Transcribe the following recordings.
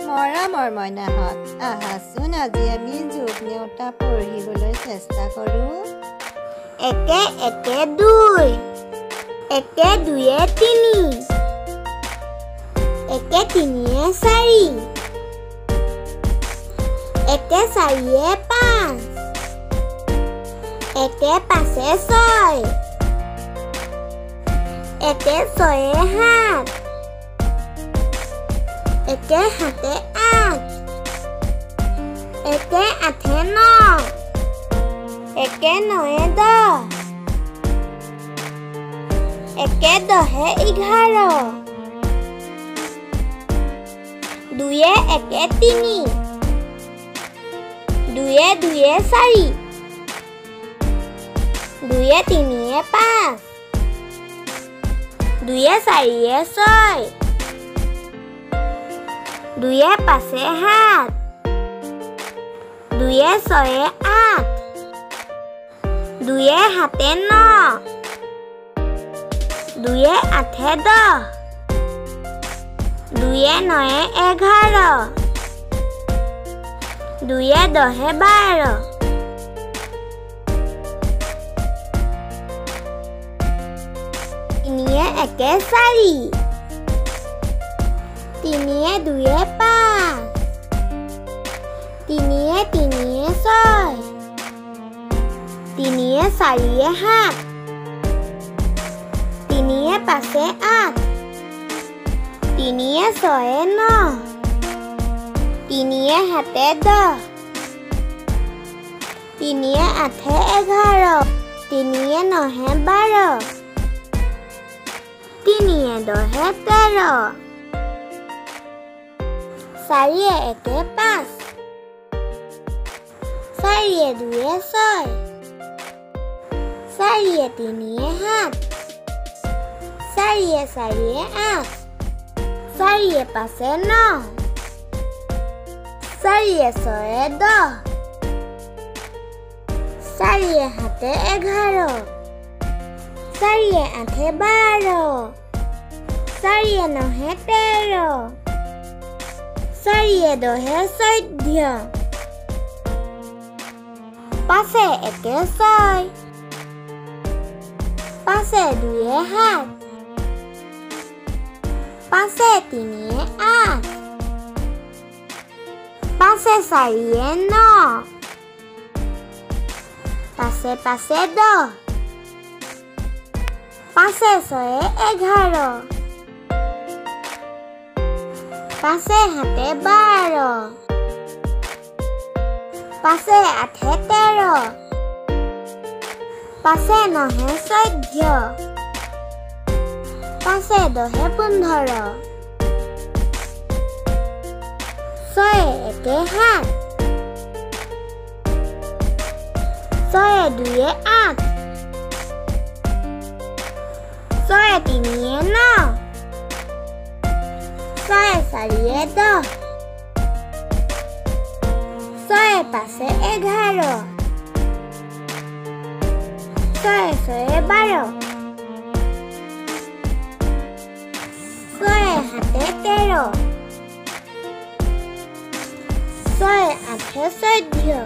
মৰমৰ মইনাহঁত, আহাচোন আজি আমি যোগ নেওতা পঢ়িবলৈ চেষ্টা কৰোঁ। একে একে দুই, একে দুয়ে তিনি, একে তিনিয়ে চাৰি, একে চাৰিয়ে পাঁচ, একে পাঁচে ছয়, একে ছয়ে সাত, একে সাতে আঠ, একে আঠে ন, একে নয়ে দহ, একে দহে 11, দুয়ে একে তিনি, দুয়ে দুয়ে চাৰি, দুয়ে তিনিয়ে পাঁচ, দুয়ে চাৰিয়ে ছয়, দুয়ে পাঁচে সাত, দুয়ে ছয়ে আঠ, দুয়ে সাতে ন, দুয়ে আঠে দহ, দুয়ে নয়ে 11, দুয়ে দহে 12, তিনিয়ে একে চাৰি, তিনিয়ে দুয়ে পাঁচ, তিনিয়ে তিনিয়ে ছয়, তিনিয়ে চাৰিয়ে সাত, তিনিয়ে পাঁচে আঠ, তিনিয়ে ছয়ে ন, তিনিয়ে সাতে দহ, তিনিয়ে আঠে 11, তিনিয়ে নহে 12, তিনিয়ে দহে 13, চাৰিয়ে একে পাঁচ, চাৰিয়ে দুয়ে ছয়, চাৰিয়ে তিনিয়ে সাত, চাৰিয়ে চাৰিয়ে আঠ, চাৰিয়ে পাঁচে ন, চাৰিয়ে ছয়ে 10, চাৰিয়ে সাতে 11, চাৰিয়ে আঠে 12, চাৰিয়ে নহে 13, চাৰিয়ে দহে 14, পাঁচে একে ছয়, পাঁচে দুয়ে সাত, পাঁচে তিনিয়ে আঠ, পাঁচে চাৰিয়ে ন, পাঁচে পাঁচে 10, পাঁচে ছয়ে 11, পাঁচে সাতে 12, পাঁচে আঠে 13, পাঁচে নহে 14, পাঁচে দহে 15, ছয়ে একে সাত, ছয়ে দুয়ে আঠ, ছয়ে তিনিয়ে ন, ছয়ে চাৰিয়ে 10, ছয়ে পাঁচে 11, ছয়ে ছয়ে 12, ছয়ে সাতে 13, ছয়ে আঠে 14,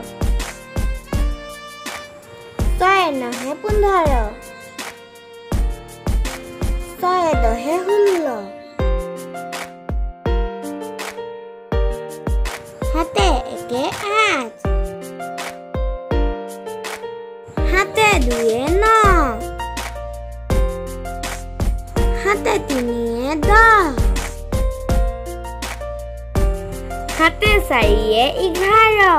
ছয়ে নহে 15, ছয়ে দহে 16, সাতে একে 8, সাতে দুয়ে 9, সাতে তিনিয়ে 10, সাতে চাৰিয়ে 11,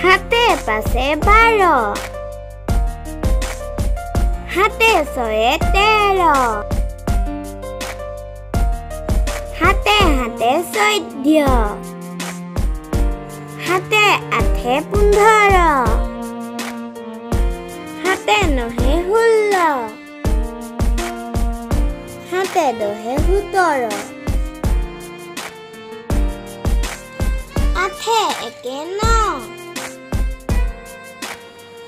সাতে পাঁচে 12, সাতে ছয়ে 13, সাতে সাতে 14, সাতে আঠে 15, সাতে নহে 16, সাতে দহে 17, আঠে একে 9,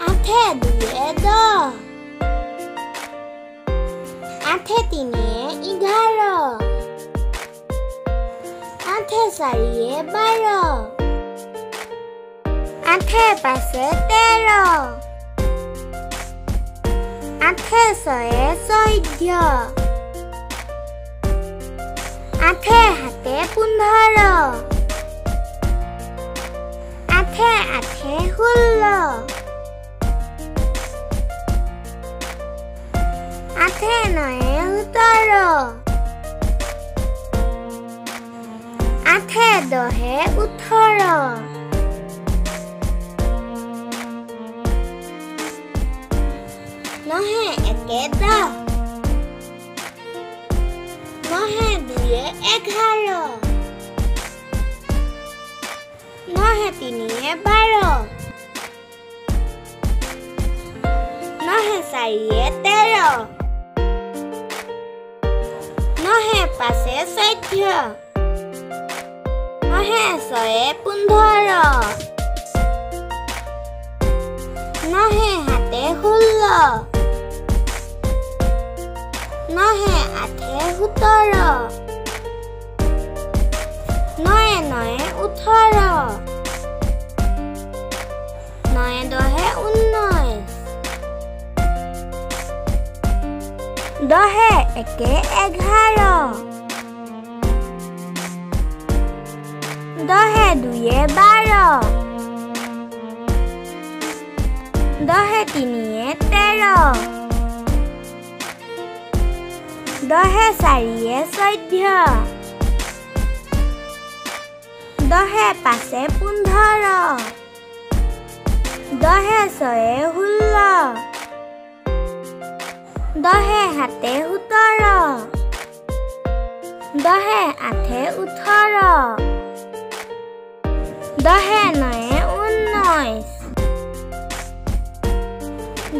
আঠে দুয়ে 10, আঠে তিনিয়ে 11, আঠে চাৰিয়ে 12 আঠে পাঁচে 13 আঠে ছয়ে 14 আঠে সাতে 15 আঠে আঠে 16 আঠে নয়ে 17 আঠে দহে 18 নহে একে 10 নহে দুয়ে 11 নহে তিনিয়ে 12 নহে চাৰিয়ে 13 নহে পাঁচে 14 নহে ছয়ে 15 নহে সাতে 16 নহে আঠে 17 নয়ে নয়ে 18 নয়ে দহে 19 দহে একে 11 দহে দুয়ে 12 দহে তিনিয়ে 13 দহে চাৰিয়ে 14 দহে পাঁচে 15 দহে ছয়ে 16 দহে সাতে 17 দহে আঠে 18 দহে নয়ে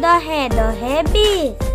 19 দহে 20